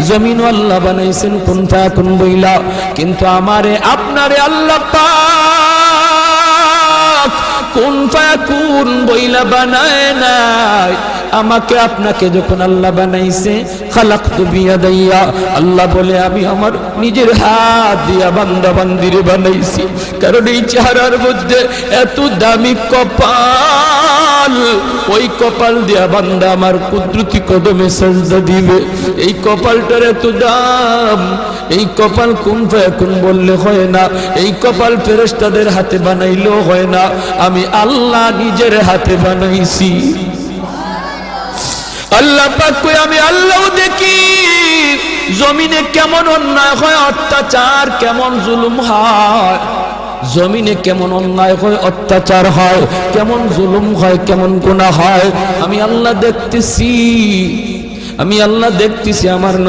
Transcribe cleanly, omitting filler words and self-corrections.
জমিন আল্লাহ বানাইছেন কুন ফায়াকুন বইলা, কিন্তু আমারে আপনারে আল্লাহ পাক কুন ফায়াকুন বইলা বানায় নাই। আমাকে আপনাকে যখন আল্লাহ বানাইছে, খালাকতু বিয়াদাইয়া, আল্লাহ বলে আমি আমার নিজের হাত দিয়া বান্দা বান্দিরে বানাইছি। কারণ এই চেহারার মধ্যে এত দামি কপাল, ওই কপাল দিয়া বান্দা আমার কুদরতি কদমে সাজদা দিবে। এই কপালটার এত দাম, এই কপাল কুন ফায়াকুন বললে হয় না, এই কপাল ফেরেশতাদের হাতে বানাইলেও হয় না, আমি আল্লাহ নিজের হাতে বানাইছি। আল্লাহ পাক কই আমি আল্লাহও দেখি জমিনে কেমন অন্যায় হয়, অত্যাচার কেমন জুলুম হয়, জমিনে কেমন অন্যায় হয়, অত্যাচার হয়, কেমন জুলুম হয়, কেমন গুনাহ হয়, আমি আল্লাহ দেখতেছি, আমি আল্লাহ দেখতেছি। আমার